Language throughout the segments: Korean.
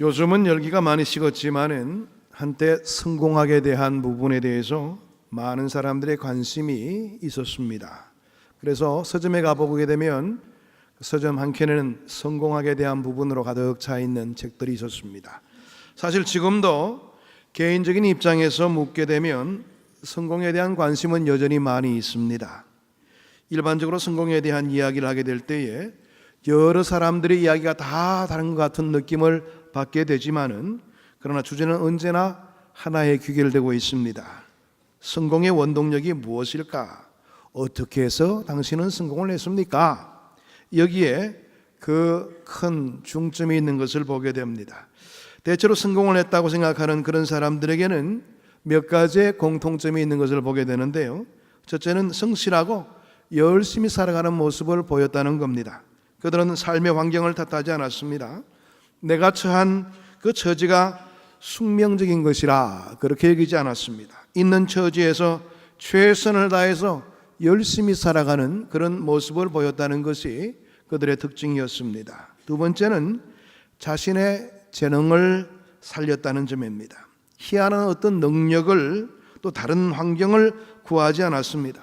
요즘은 열기가 많이 식었지만은 한때 성공학에 대한 부분에 대해서 많은 사람들의 관심이 있었습니다. 그래서 서점에 가보게 되면 서점 한 켠에는 성공학에 대한 부분으로 가득 차 있는 책들이 있었습니다. 사실 지금도 개인적인 입장에서 묻게 되면 성공에 대한 관심은 여전히 많이 있습니다. 일반적으로 성공에 대한 이야기를 하게 될 때에 여러 사람들의 이야기가 다 다른 것 같은 느낌을 받게 되지만은 그러나 주제는 언제나 하나에 귀결되고 있습니다. 성공의 원동력이 무엇일까? 어떻게 해서 당신은 성공을 했습니까? 여기에 그 큰 중점이 있는 것을 보게 됩니다. 대체로 성공을 했다고 생각하는 그런 사람들에게는 몇 가지의 공통점이 있는 것을 보게 되는데요. 첫째는 성실하고 열심히 살아가는 모습을 보였다는 겁니다. 그들은 삶의 환경을 탓하지 않았습니다. 내가 처한 그 처지가 숙명적인 것이라 그렇게 여기지 않았습니다. 있는 처지에서 최선을 다해서 열심히 살아가는 그런 모습을 보였다는 것이 그들의 특징이었습니다. 두 번째는 자신의 재능을 살렸다는 점입니다. 희한한 어떤 능력을 또 다른 환경을 구하지 않았습니다.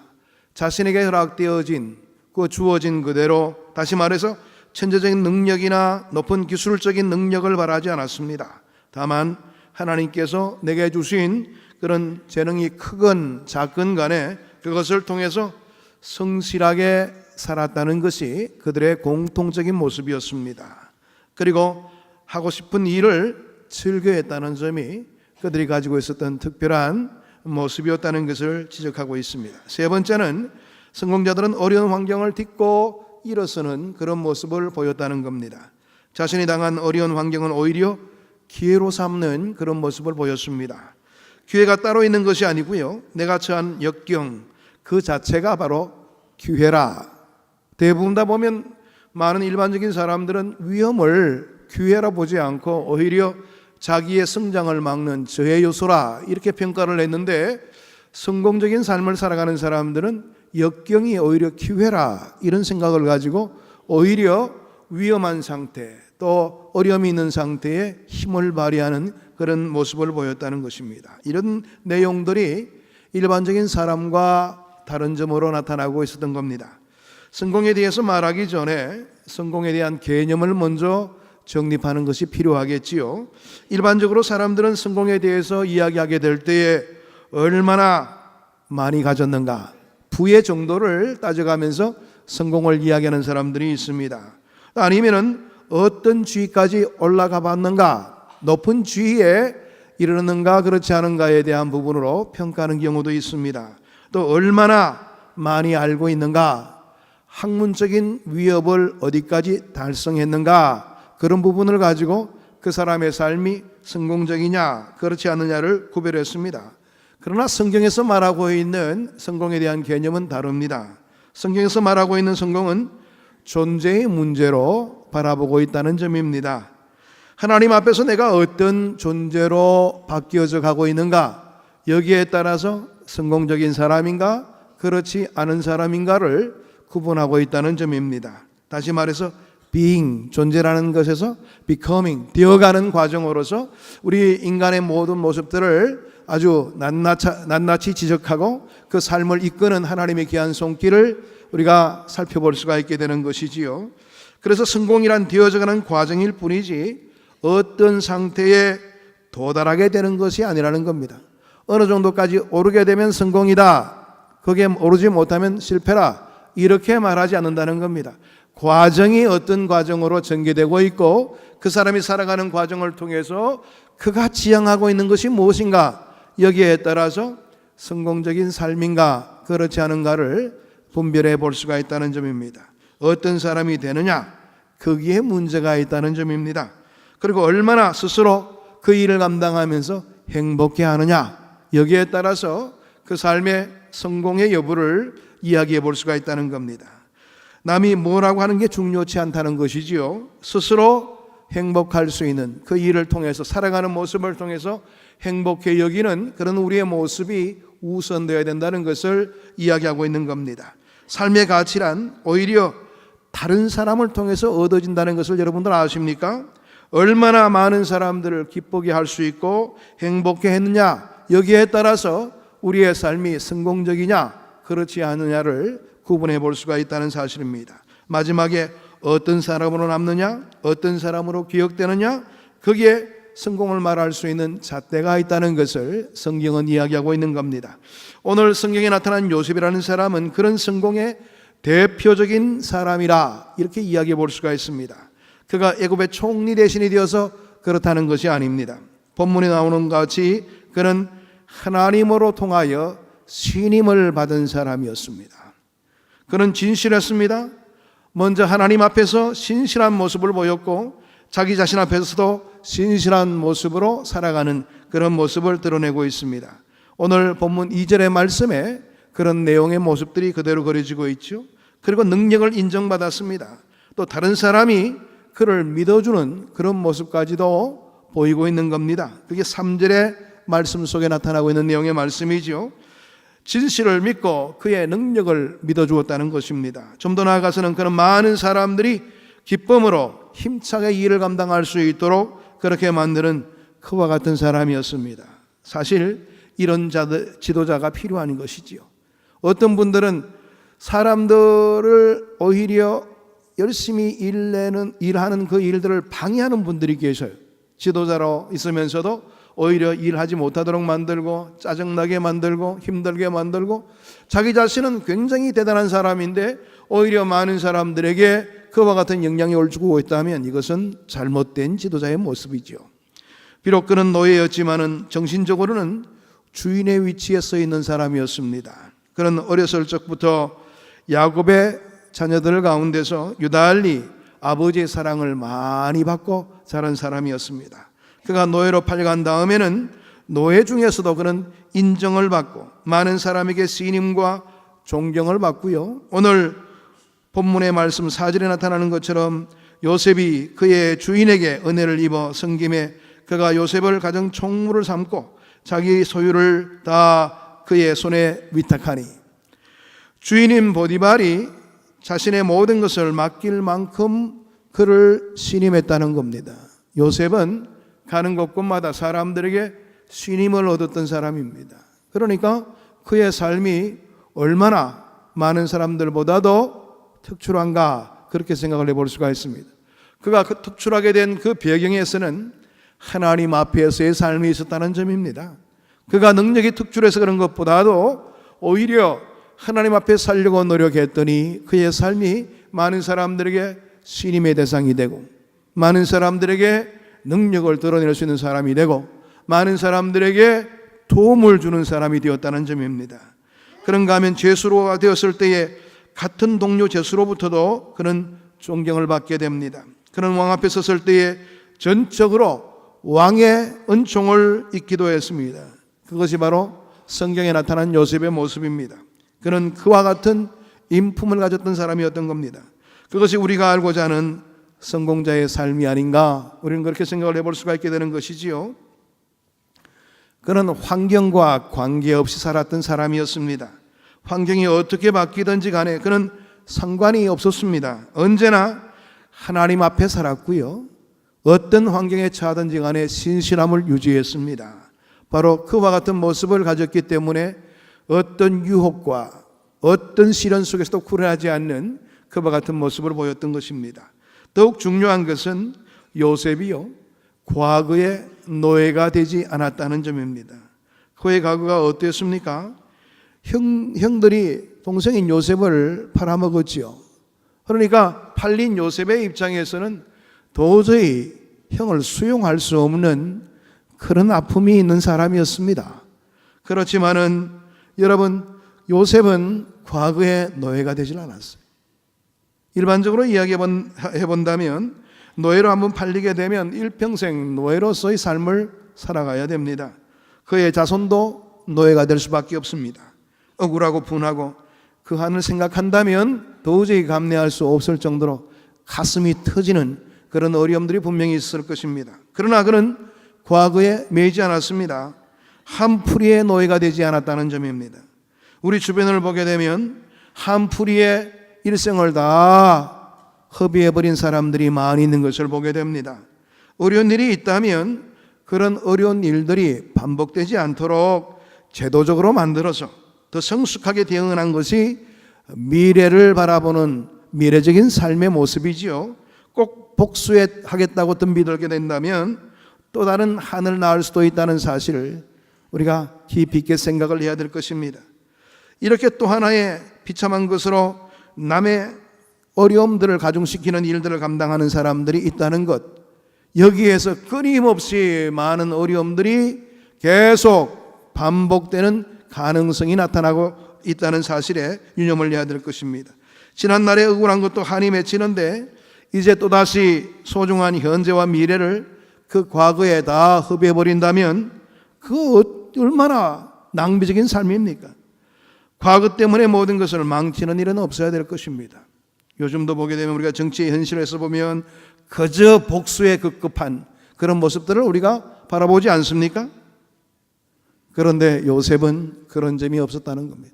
자신에게 허락되어진 그 주어진 그대로, 다시 말해서 천재적인 능력이나 높은 기술적인 능력을 바라지 않았습니다. 다만 하나님께서 내게 주신 그런 재능이 크건 작건 간에 그것을 통해서 성실하게 살았다는 것이 그들의 공통적인 모습이었습니다. 그리고 하고 싶은 일을 즐겨했다는 점이 그들이 가지고 있었던 특별한 모습이었다는 것을 지적하고 있습니다. 세 번째는 성공자들은 어려운 환경을 딛고 일어서는 그런 모습을 보였다는 겁니다. 자신이 당한 어려운 환경은 오히려 기회로 삼는 그런 모습을 보였습니다. 기회가 따로 있는 것이 아니고요, 내가 처한 역경 그 자체가 바로 기회라. 대부분 다 보면 많은 일반적인 사람들은 위험을 기회라 보지 않고 오히려 자기의 성장을 막는 저해 요소라 이렇게 평가를 했는데, 성공적인 삶을 살아가는 사람들은 역경이 오히려 기회라 이런 생각을 가지고 오히려 위험한 상태 또 어려움이 있는 상태에 힘을 발휘하는 그런 모습을 보였다는 것입니다. 이런 내용들이 일반적인 사람과 다른 점으로 나타나고 있었던 겁니다. 성공에 대해서 말하기 전에 성공에 대한 개념을 먼저 정립하는 것이 필요하겠지요. 일반적으로 사람들은 성공에 대해서 이야기하게 될 때에 얼마나 많이 가졌는가, 부의 정도를 따져가면서 성공을 이야기하는 사람들이 있습니다. 아니면은 어떤 지위까지 올라가 봤는가, 높은 지위에 이르는가 그렇지 않은가에 대한 부분으로 평가하는 경우도 있습니다. 또 얼마나 많이 알고 있는가, 학문적인 위협을 어디까지 달성했는가, 그런 부분을 가지고 그 사람의 삶이 성공적이냐 그렇지 않느냐를 구별했습니다. 그러나 성경에서 말하고 있는 성공에 대한 개념은 다릅니다. 성경에서 말하고 있는 성공은 존재의 문제로 바라보고 있다는 점입니다. 하나님 앞에서 내가 어떤 존재로 바뀌어져 가고 있는가, 여기에 따라서 성공적인 사람인가 그렇지 않은 사람인가를 구분하고 있다는 점입니다. 다시 말해서 being, 존재라는 것에서 becoming, 되어가는 과정으로서 우리 인간의 모든 모습들을 아주 낱낱이 지적하고 그 삶을 이끄는 하나님의 귀한 손길을 우리가 살펴볼 수가 있게 되는 것이지요. 그래서 성공이란 되어져가는 과정일 뿐이지 어떤 상태에 도달하게 되는 것이 아니라는 겁니다. 어느 정도까지 오르게 되면 성공이다, 거기에 오르지 못하면 실패라, 이렇게 말하지 않는다는 겁니다. 과정이 어떤 과정으로 전개되고 있고 그 사람이 살아가는 과정을 통해서 그가 지향하고 있는 것이 무엇인가, 여기에 따라서 성공적인 삶인가 그렇지 않은가를 분별해 볼 수가 있다는 점입니다. 어떤 사람이 되느냐, 거기에 문제가 있다는 점입니다. 그리고 얼마나 스스로 그 일을 감당하면서 행복해 하느냐, 여기에 따라서 그 삶의 성공의 여부를 이야기해 볼 수가 있다는 겁니다. 남이 뭐라고 하는 게 중요치 않다는 것이지요. 스스로 행복할 수 있는 그 일을 통해서, 살아가는 모습을 통해서 행복해 여기는 그런 우리의 모습이 우선되어야 된다는 것을 이야기하고 있는 겁니다. 삶의 가치란 오히려 다른 사람을 통해서 얻어진다는 것을 여러분들 아십니까? 얼마나 많은 사람들을 기쁘게 할 수 있고 행복해 했느냐, 여기에 따라서 우리의 삶이 성공적이냐 그렇지 않느냐를 구분해 볼 수가 있다는 사실입니다. 마지막에 어떤 사람으로 남느냐, 어떤 사람으로 기억되느냐, 거기에 성공을 말할 수 있는 잣대가 있다는 것을 성경은 이야기하고 있는 겁니다. 오늘 성경에 나타난 요셉이라는 사람은 그런 성공의 대표적인 사람이라 이렇게 이야기해 볼 수가 있습니다. 그가 애굽의 총리 대신이 되어서 그렇다는 것이 아닙니다. 본문에 나오는 것 같이 그는 하나님으로 통하여 신임을 받은 사람이었습니다. 그는 진실했습니다. 먼저 하나님 앞에서 신실한 모습을 보였고 자기 자신 앞에서도 신실한 모습으로 살아가는 그런 모습을 드러내고 있습니다. 오늘 본문 2절의 말씀에 그런 내용의 모습들이 그대로 그려지고 있죠. 그리고 능력을 인정받았습니다. 또 다른 사람이 그를 믿어주는 그런 모습까지도 보이고 있는 겁니다. 그게 3절의 말씀 속에 나타나고 있는 내용의 말씀이죠. 진실을 믿고 그의 능력을 믿어주었다는 것입니다. 좀 더 나아가서는 그런 많은 사람들이 기쁨으로 힘차게 일을 감당할 수 있도록 그렇게 만드는 그와 같은 사람이었습니다. 사실 이런 지도자가 필요한 것이지요. 어떤 분들은 사람들을 오히려 열심히 일하는 그 일들을 방해하는 분들이 계셔요. 지도자로 있으면서도 오히려 일하지 못하도록 만들고 짜증나게 만들고 힘들게 만들고 자기 자신은 굉장히 대단한 사람인데 오히려 많은 사람들에게 그와 같은 영향력을 주고 있다면 이것은 잘못된 지도자의 모습이죠. 비록 그는 노예였지만은 정신적으로는 주인의 위치에 서 있는 사람이었습니다. 그는 어렸을 적부터 야곱의 자녀들 가운데서 유달리 아버지의 사랑을 많이 받고 자란 사람이었습니다. 그가 노예로 팔려간 다음에는 노예 중에서도 그는 인정을 받고 많은 사람에게 신임과 존경을 받고요. 오늘 본문의 말씀 4절에 나타나는 것처럼 요셉이 그의 주인에게 은혜를 입어 섬김에 그가 요셉을 가정 총무를 삼고 자기 소유를 다 그의 손에 위탁하니 주인인 보디발이 자신의 모든 것을 맡길 만큼 그를 신임했다는 겁니다. 요셉은 가는 곳곳마다 사람들에게 신임을 얻었던 사람입니다. 그러니까 그의 삶이 얼마나 많은 사람들보다도 특출한가 그렇게 생각을 해볼 수가 있습니다. 그가 그 특출하게 된 그 배경에서는 하나님 앞에서의 삶이 있었다는 점입니다. 그가 능력이 특출해서 그런 것보다도 오히려 하나님 앞에 살려고 노력했더니 그의 삶이 많은 사람들에게 신임의 대상이 되고 많은 사람들에게 능력을 드러낼 수 있는 사람이 되고 많은 사람들에게 도움을 주는 사람이 되었다는 점입니다. 그런가 하면 죄수로가 되었을 때에 같은 동료 죄수로부터도 그는 존경을 받게 됩니다. 그는 왕 앞에 섰을 때에 전적으로 왕의 은총을 입기도 했습니다. 그것이 바로 성경에 나타난 요셉의 모습입니다. 그는 그와 같은 인품을 가졌던 사람이었던 겁니다. 그것이 우리가 알고자 하는 성공자의 삶이 아닌가 우리는 그렇게 생각을 해볼 수가 있게 되는 것이지요. 그는 환경과 관계없이 살았던 사람이었습니다. 환경이 어떻게 바뀌든지 간에 그는 상관이 없었습니다. 언제나 하나님 앞에 살았고요. 어떤 환경에 처하든지 간에 신실함을 유지했습니다. 바로 그와 같은 모습을 가졌기 때문에 어떤 유혹과 어떤 시련 속에서도 굴하지 않는 그와 같은 모습을 보였던 것입니다. 더욱 중요한 것은 요셉이요 과거의 노예가 되지 않았다는 점입니다. 그의 과거가 어땠습니까? 형들이 동생인 요셉을 팔아먹었지요. 그러니까 팔린 요셉의 입장에서는 도저히 형을 수용할 수 없는 그런 아픔이 있는 사람이었습니다. 그렇지만은 여러분 요셉은 과거의 노예가 되질 않았어요. 일반적으로 이야기해본다면 노예로 한번 팔리게 되면 일평생 노예로서의 삶을 살아가야 됩니다. 그의 자손도 노예가 될 수밖에 없습니다. 억울하고 분하고 그 한을 생각한다면 도저히 감내할 수 없을 정도로 가슴이 터지는 그런 어려움들이 분명히 있을 것입니다. 그러나 그는 과거에 매이지 않았습니다. 한풀이의 노예가 되지 않았다는 점입니다. 우리 주변을 보게 되면 한풀이의 일생을 다 허비해버린 사람들이 많이 있는 것을 보게 됩니다. 어려운 일이 있다면 그런 어려운 일들이 반복되지 않도록 제도적으로 만들어서 더 성숙하게 대응한 것이 미래를 바라보는 미래적인 삶의 모습이지요. 꼭 복수하겠다고 덤비들게 된다면 또 다른 한을 낳을 수도 있다는 사실을 우리가 깊이 있게 생각을 해야 될 것입니다. 이렇게 또 하나의 비참한 것으로 남의 어려움들을 가중시키는 일들을 감당하는 사람들이 있다는 것, 여기에서 끊임없이 많은 어려움들이 계속 반복되는 가능성이 나타나고 있다는 사실에 유념을 해야 될 것입니다. 지난날에 억울한 것도 한이 맺히는데 이제 또다시 소중한 현재와 미래를 그 과거에 다 허비해버린다면 그 얼마나 낭비적인 삶입니까? 과거 때문에 모든 것을 망치는 일은 없어야 될 것입니다. 요즘도 보게 되면 우리가 정치의 현실에서 보면 그저 복수에 급급한 그런 모습들을 우리가 바라보지 않습니까? 그런데 요셉은 그런 점이 없었다는 겁니다.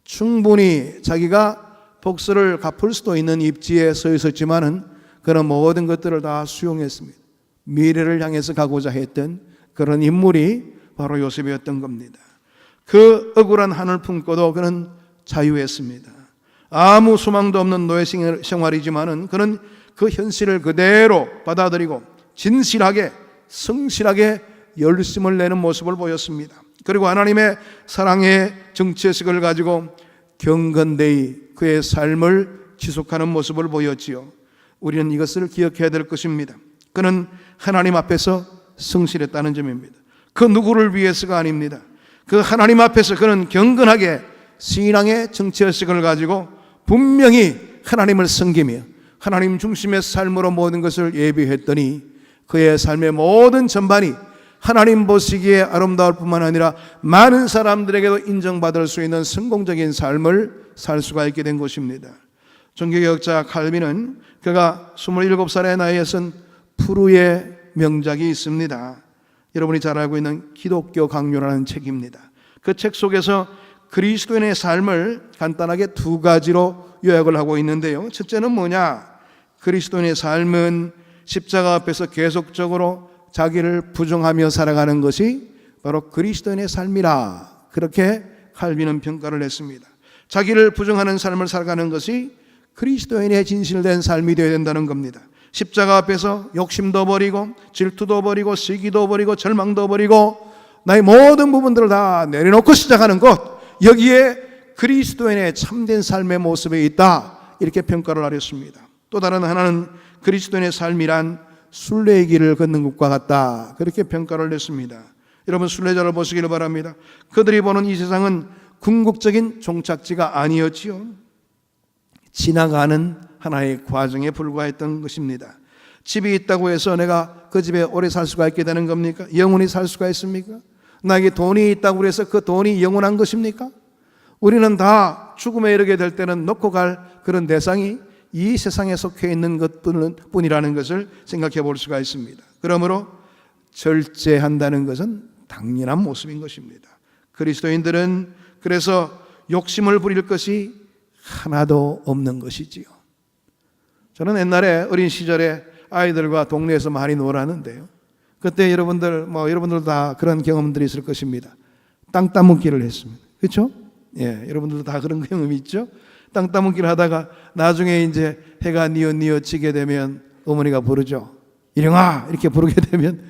충분히 자기가 복수를 갚을 수도 있는 입지에 서 있었지만은 그런 모든 것들을 다 수용했습니다. 미래를 향해서 가고자 했던 그런 인물이 바로 요셉이었던 겁니다. 그 억울한 한을 품고도 그는 자유했습니다. 아무 소망도 없는 노예 생활이지만은 그는 그 현실을 그대로 받아들이고 진실하게 성실하게 열심을 내는 모습을 보였습니다. 그리고 하나님의 사랑의 정체식을 가지고 경건되이 그의 삶을 지속하는 모습을 보였지요. 우리는 이것을 기억해야 될 것입니다. 그는 하나님 앞에서 성실했다는 점입니다. 그 누구를 위해서가 아닙니다. 그 하나님 앞에서 그는 경건하게 신앙의 정체식을 가지고 분명히 하나님을 섬기며 하나님 중심의 삶으로 모든 것을 예비했더니 그의 삶의 모든 전반이 하나님 보시기에 아름다울 뿐만 아니라 많은 사람들에게도 인정받을 수 있는 성공적인 삶을 살 수가 있게 된 것입니다. 종교개혁자 칼빈은 그가 27살의 나이에 쓴 프루의 명작이 있습니다. 여러분이 잘 알고 있는 기독교 강요라는 책입니다. 그 책 속에서 그리스도인의 삶을 간단하게 두 가지로 요약을 하고 있는데요. 첫째는 뭐냐? 그리스도인의 삶은 십자가 앞에서 계속적으로 자기를 부정하며 살아가는 것이 바로 그리스도인의 삶이라, 그렇게 칼빈은 평가를 했습니다. 자기를 부정하는 삶을 살아가는 것이 그리스도인의 진실된 삶이 되어야 된다는 겁니다. 십자가 앞에서 욕심도 버리고 질투도 버리고 시기도 버리고 절망도 버리고 나의 모든 부분들을 다 내려놓고 시작하는 것, 여기에 그리스도인의 참된 삶의 모습이 있다, 이렇게 평가를 하렸습니다. 또 다른 하나는 그리스도인의 삶이란 순례의 길을 걷는 것과 같다, 그렇게 평가를 했습니다. 여러분, 순례자를 보시기를 바랍니다. 그들이 보는 이 세상은 궁극적인 종착지가 아니었지요. 지나가는 하나의 과정에 불과했던 것입니다. 집이 있다고 해서 내가 그 집에 오래 살 수가 있게 되는 겁니까? 영원히 살 수가 있습니까? 나에게 돈이 있다고 해서 그 돈이 영원한 것입니까? 우리는 다 죽음에 이르게 될 때는 놓고 갈 그런 대상이 이 세상에 속해 있는 것뿐이라는 것을 생각해 볼 수가 있습니다. 그러므로 절제한다는 것은 당연한 모습인 것입니다. 그리스도인들은 그래서 욕심을 부릴 것이 하나도 없는 것이지요. 저는 옛날에 어린 시절에 아이들과 동네에서 많이 놀았는데요. 그때 여러분들 다 그런 경험들이 있을 것입니다. 땅 따먹기를 했습니다. 그렇죠? 예, 여러분들도 다 그런 경험이 있죠? 땅 따먹기를 하다가 나중에 이제 해가 뉘어지게 되면 어머니가 부르죠. 일용아, 이렇게 부르게 되면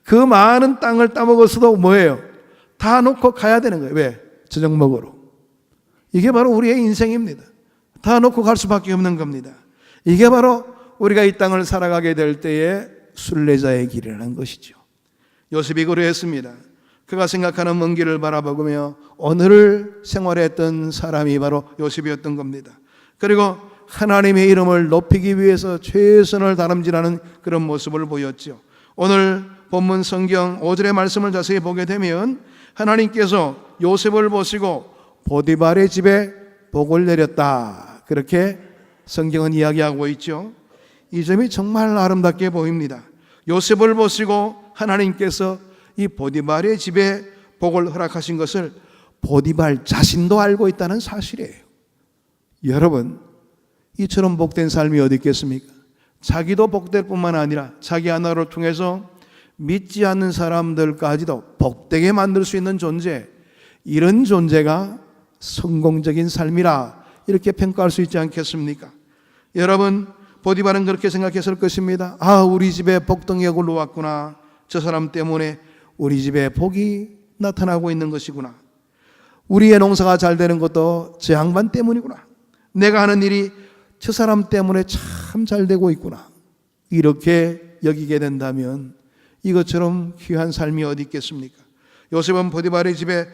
그 많은 땅을 따먹었어도 뭐예요? 다 놓고 가야 되는 거예요. 왜? 저녁 먹으러. 이게 바로 우리의 인생입니다. 다 놓고 갈 수밖에 없는 겁니다. 이게 바로 우리가 이 땅을 살아가게 될 때의 순례자의 길이라는 것이죠. 요셉이 그러했습니다. 그가 생각하는 먼 길을 바라보며 오늘을 생활했던 사람이 바로 요셉이었던 겁니다. 그리고 하나님의 이름을 높이기 위해서 최선을 다름질하는 그런 모습을 보였죠. 오늘 본문 성경 5절의 말씀을 자세히 보게 되면 하나님께서 요셉을 보시고 보디발의 집에 복을 내렸다, 그렇게 성경은 이야기하고 있죠. 이 점이 정말 아름답게 보입니다. 요셉을 보시고 하나님께서 이 보디발의 집에 복을 허락하신 것을 보디발 자신도 알고 있다는 사실이에요. 여러분, 이처럼 복된 삶이 어디 있겠습니까? 자기도 복될 뿐만 아니라 자기 하나를 통해서 믿지 않는 사람들까지도 복되게 만들 수 있는 존재, 이런 존재가 성공적인 삶이라 이렇게 평가할 수 있지 않겠습니까? 여러분, 보디발은 그렇게 생각했을 것입니다. 우리 집에 복덩이가 굴러왔구나. 저 사람 때문에 우리 집에 복이 나타나고 있는 것이구나. 우리의 농사가 잘 되는 것도 저 양반 때문이구나. 내가 하는 일이 저 사람 때문에 참 잘 되고 있구나. 이렇게 여기게 된다면 이것처럼 귀한 삶이 어디 있겠습니까? 요셉은 보디발의 집에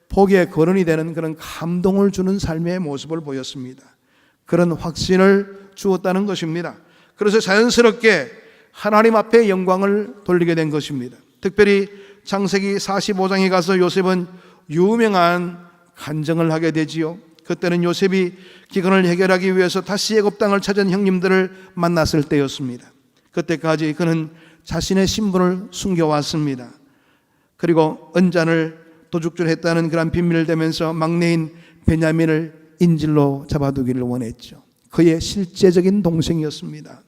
복의 거론이 되는 그런 감동을 주는 삶의 모습을 보였습니다. 그런 확신을 주었다는 것입니다. 그래서 자연스럽게 하나님 앞에 영광을 돌리게 된 것입니다. 특별히 창세기 45장에 가서 요셉은 유명한 간증을 하게 되지요. 그때는 요셉이 기근을 해결하기 위해서 다시 애굽 땅을 찾은 형님들을 만났을 때였습니다. 그때까지 그는 자신의 신분을 숨겨왔습니다. 그리고 언잔을 도둑질했다는 그런 비밀을 대면서 막내인 베냐민을 인질로 잡아두기를 원했죠. 그의 실제적인 동생이었습니다.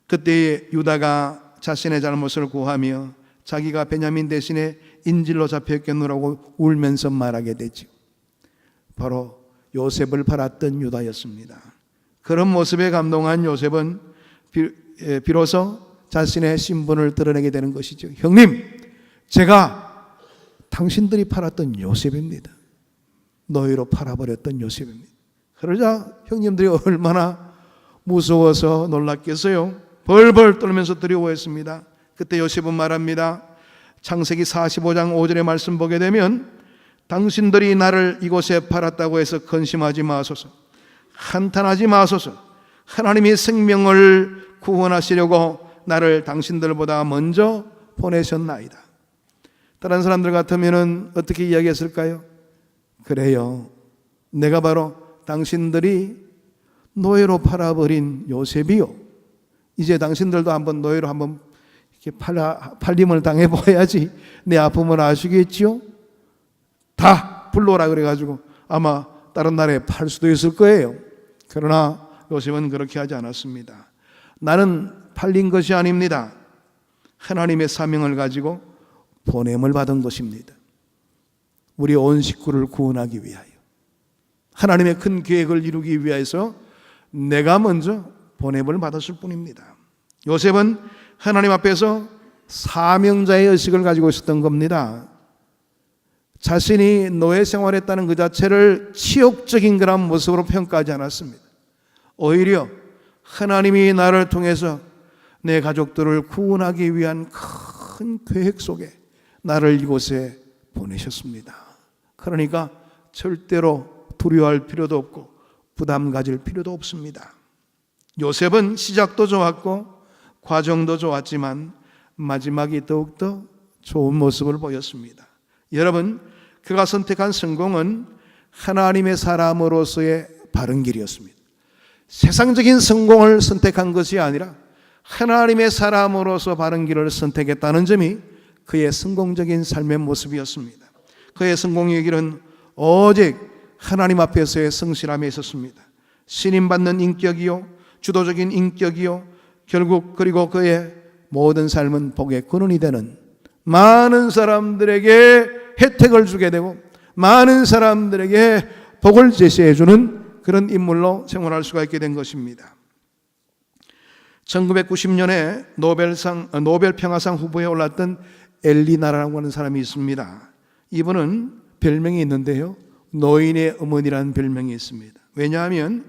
그때 유다가 자신의 잘못을 고하며 자기가 베냐민 대신에 인질로 잡혔겠노라고 울면서 말하게 되죠. 바로 요셉을 팔았던 유다였습니다. 그런 모습에 감동한 요셉은 비로소 자신의 신분을 드러내게 되는 것이죠. 형님, 제가 당신들이 팔았던 요셉입니다. 너희로 팔아버렸던 요셉입니다. 그러자 형님들이 얼마나 무서워서 놀랐겠어요. 벌벌 떨면서 두려워했습니다. 그때 요셉은 말합니다. 창세기 45장 5절의 말씀 보게 되면 당신들이 나를 이곳에 팔았다고 해서 근심하지 마소서, 한탄하지 마소서. 하나님이 생명을 구원하시려고 나를 당신들보다 먼저 보내셨나이다. 다른 사람들 같으면 어떻게 이야기했을까요? 그래요, 내가 바로 당신들이 노예로 팔아버린 요셉이요. 이제 당신들도 한번 노예로 한번 이렇게 팔림을 당해봐야지 내 아픔을 아시겠지요? 다 불러오라 그래가지고 아마 다른 나라에 팔 수도 있을 거예요. 그러나 요셉은 그렇게 하지 않았습니다. 나는 팔린 것이 아닙니다. 하나님의 사명을 가지고 보냄을 받은 것입니다. 우리 온 식구를 구원하기 위하여, 하나님의 큰 계획을 이루기 위해서 내가 먼저 보냄을 받았을 뿐입니다. 요셉은 하나님 앞에서 사명자의 의식을 가지고 있었던 겁니다. 자신이 노예 생활했다는 그 자체를 치욕적인 그런 모습으로 평가하지 않았습니다. 오히려 하나님이 나를 통해서 내 가족들을 구원하기 위한 큰 계획 속에 나를 이곳에 보내셨습니다. 그러니까 절대로 두려워할 필요도 없고 부담 가질 필요도 없습니다. 요셉은 시작도 좋았고 과정도 좋았지만 마지막이 더욱더 좋은 모습을 보였습니다. 여러분, 그가 선택한 성공은 하나님의 사람으로서의 바른 길이었습니다. 세상적인 성공을 선택한 것이 아니라 하나님의 사람으로서 바른 길을 선택했다는 점이 그의 성공적인 삶의 모습이었습니다. 그의 성공의 길은 오직 하나님 앞에서의 성실함에 있었습니다. 신임받는 인격이요, 주도적인 인격이요, 결국 그리고 그의 모든 삶은 복의 근원이 되는, 많은 사람들에게 혜택을 주게 되고 많은 사람들에게 복을 제시해 주는 그런 인물로 생활할 수가 있게 된 것입니다. 1990년에 노벨 평화상 후보에 올랐던 엘리나라고 하는 사람이 있습니다. 이분은 별명이 있는데요, 노인의 어머니라는 별명이 있습니다. 왜냐하면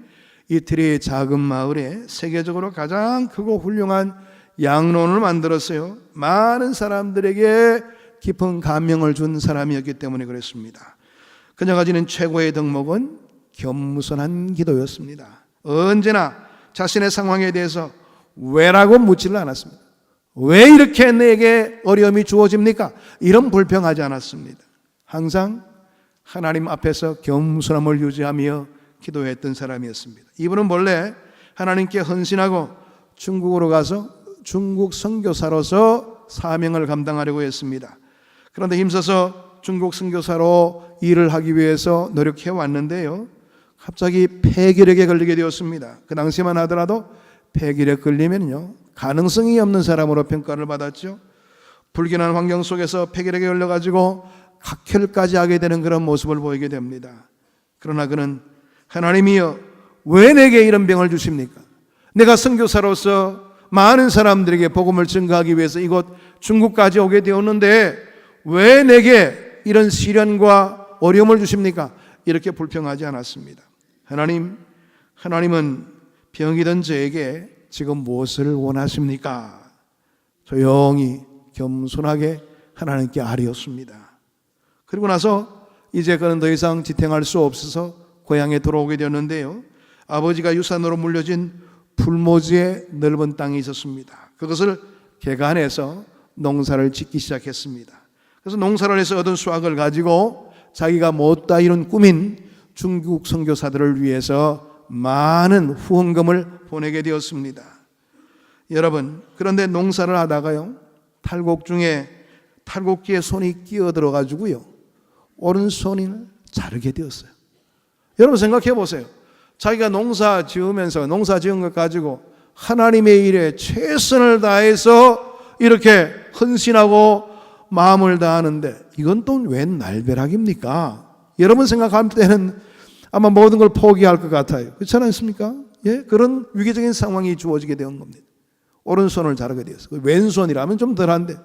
이태리의 작은 마을에 세계적으로 가장 크고 훌륭한 양론을 만들었어요. 많은 사람들에게 깊은 감명을 준 사람이었기 때문에 그랬습니다. 그녀가 지닌 최고의 덕목은 겸손한 기도였습니다. 언제나 자신의 상황에 대해서 왜라고 묻지를 않았습니다. 왜 이렇게 내게 어려움이 주어집니까? 이런 불평하지 않았습니다. 항상 하나님 앞에서 겸손함을 유지하며 기도했던 사람이었습니다. 이분은 본래 하나님께 헌신하고 중국으로 가서 중국 선교사로서 사명을 감당하려고 했습니다. 그런데 힘써서 중국 선교사로 일을 하기 위해서 노력해 왔는데요, 갑자기 폐결핵에 걸리게 되었습니다. 그 당시만 하더라도 폐길에 끌리면요 가능성이 없는 사람으로 평가를 받았죠. 불균한 환경 속에서 폐결에 걸려가지고 각혈까지 하게 되는 그런 모습을 보이게 됩니다. 그러나 그는 하나님이여 왜 내게 이런 병을 주십니까? 내가 선교사로서 많은 사람들에게 복음을 증거하기 위해서 이곳 중국까지 오게 되었는데 왜 내게 이런 시련과 어려움을 주십니까? 이렇게 불평하지 않았습니다. 하나님은 병이던 저에게 지금 무엇을 원하십니까? 조용히 겸손하게 하나님께 아뢰었습니다. 그리고 나서 이제 그는 더 이상 지탱할 수 없어서 고향에 돌아오게 되었는데요, 아버지가 유산으로 물려진 풀모지의 넓은 땅이 있었습니다. 그것을 개간해서 농사를 짓기 시작했습니다. 그래서 농사를 해서 얻은 수확을 가지고 자기가 못다 이룬 꿈인 중국 선교사들을 위해서 많은 후원금을 보내게 되었습니다. 여러분, 그런데 농사를 하다가요 탈곡 중에 탈곡기에 손이 끼어들어 가지고요 오른손을 자르게 되었어요. 여러분 생각해 보세요. 자기가 농사 지으면서 농사 지은 것 가지고 하나님의 일에 최선을 다해서 이렇게 헌신하고 마음을 다하는데 이건 또 웬 날벼락입니까? 여러분 생각할 때는 아마 모든 걸 포기할 것 같아요. 그렇지 않습니까? 예? 그런 위기적인 상황이 주어지게 된 겁니다. 오른손을 자르게 되었어요. 왼손이라면 좀 덜한데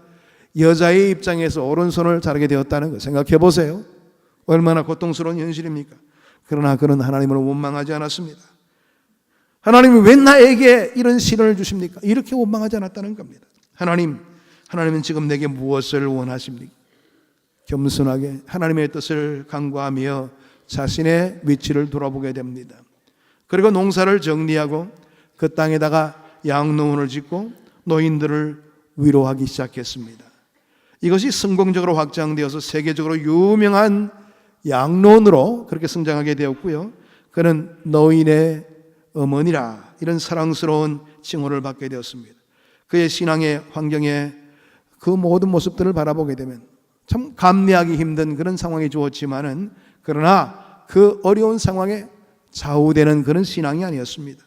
여자의 입장에서 오른손을 자르게 되었다는 거 생각해 보세요. 얼마나 고통스러운 현실입니까? 그러나 그는 하나님을 원망하지 않았습니다. 하나님이 왜 나에게 이런 시련을 주십니까? 이렇게 원망하지 않았다는 겁니다. 하나님은 지금 내게 무엇을 원하십니까? 겸손하게 하나님의 뜻을 간구하며 자신의 위치를 돌아보게 됩니다. 그리고 농사를 정리하고 그 땅에다가 양로원을 짓고 노인들을 위로하기 시작했습니다. 이것이 성공적으로 확장되어서 세계적으로 유명한 양로원으로 그렇게 성장하게 되었고요, 그는 노인의 어머니라 이런 사랑스러운 칭호를 받게 되었습니다. 그의 신앙의 환경에 그 모든 모습들을 바라보게 되면 참 감내하기 힘든 그런 상황이 주었지만은 그러나 그 어려운 상황에 좌우되는 그런 신앙이 아니었습니다.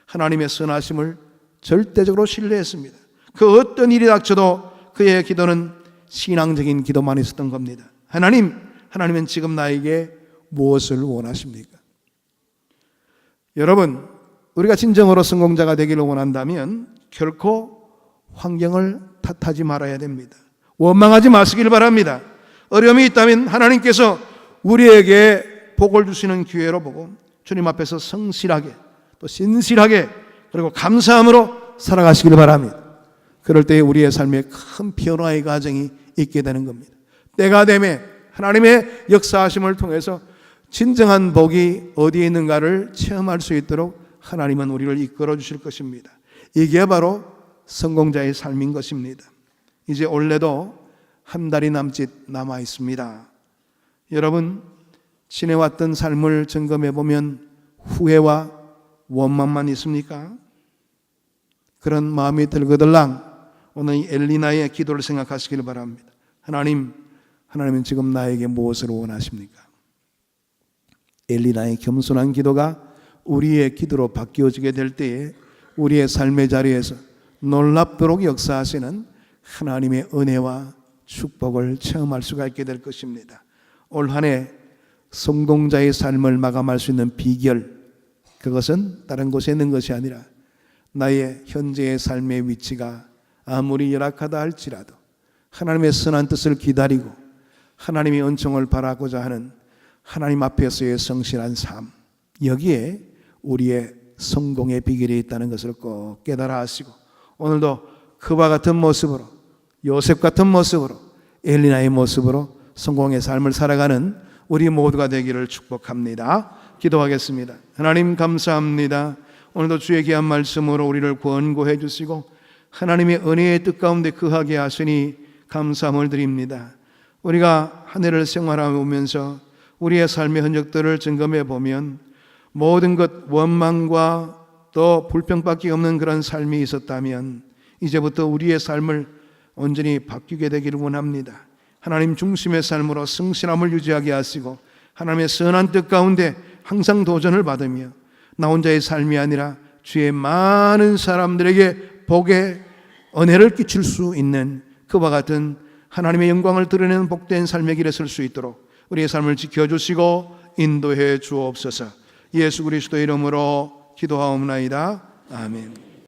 하나님의 선하심을 절대적으로 신뢰했습니다. 그 어떤 일이 닥쳐도 그의 기도는 신앙적인 기도만 있었던 겁니다. 하나님은 지금 나에게 무엇을 원하십니까? 여러분, 우리가 진정으로 성공자가 되기를 원한다면 결코 환경을 탓하지 말아야 됩니다. 원망하지 마시길 바랍니다. 어려움이 있다면 하나님께서 우리에게 복을 주시는 기회로 보고 주님 앞에서 성실하게 또 신실하게 그리고 감사함으로 살아가시길 바랍니다. 그럴 때 우리의 삶에 큰 변화의 과정이 있게 되는 겁니다. 때가 되면 하나님의 역사하심을 통해서 진정한 복이 어디에 있는가를 체험할 수 있도록 하나님은 우리를 이끌어 주실 것입니다. 이게 바로 성공자의 삶인 것입니다. 이제 올해도 한 달이 남짓 남아 있습니다. 여러분, 지내왔던 삶을 점검해 보면 후회와 원망만 있습니까? 그런 마음이 들거들랑 오늘 이 엘리나의 기도를 생각하시길 바랍니다. 하나님은 지금 나에게 무엇을 원하십니까? 엘리나의 겸손한 기도가 우리의 기도로 바뀌어지게 될 때에 우리의 삶의 자리에서 놀랍도록 역사하시는 하나님의 은혜와 축복을 체험할 수가 있게 될 것입니다. 올 한 해 성공자의 삶을 마감할 수 있는 비결, 그것은 다른 곳에 있는 것이 아니라 나의 현재의 삶의 위치가 아무리 열악하다 할지라도 하나님의 선한 뜻을 기다리고 하나님의 은총을 바라고자 하는 하나님 앞에서의 성실한 삶, 여기에 우리의 성공의 비결이 있다는 것을 꼭 깨달아 하시고 오늘도 그와 같은 모습으로, 요셉 같은 모습으로, 엘리나의 모습으로 성공의 삶을 살아가는 우리 모두가 되기를 축복합니다. 기도하겠습니다. 하나님 감사합니다. 오늘도 주의 귀한 말씀으로 우리를 권고해 주시고 하나님의 은혜의 뜻 가운데 거하게 하시니 감사함을 드립니다. 우리가 한 해를 생활하면서 우리의 삶의 흔적들을 점검해 보면 모든 것 원망과 또 불평밖에 없는 그런 삶이 있었다면 이제부터 우리의 삶을 온전히 바뀌게 되기를 원합니다. 하나님 중심의 삶으로 성실함을 유지하게 하시고 하나님의 선한 뜻 가운데 항상 도전을 받으며 나 혼자의 삶이 아니라 주의 많은 사람들에게 복의 은혜를 끼칠 수 있는 그와 같은 하나님의 영광을 드러내는 복된 삶의 길에 설 수 있도록 우리의 삶을 지켜주시고 인도해 주옵소서. 예수 그리스도의 이름으로 기도하옵나이다. 아멘.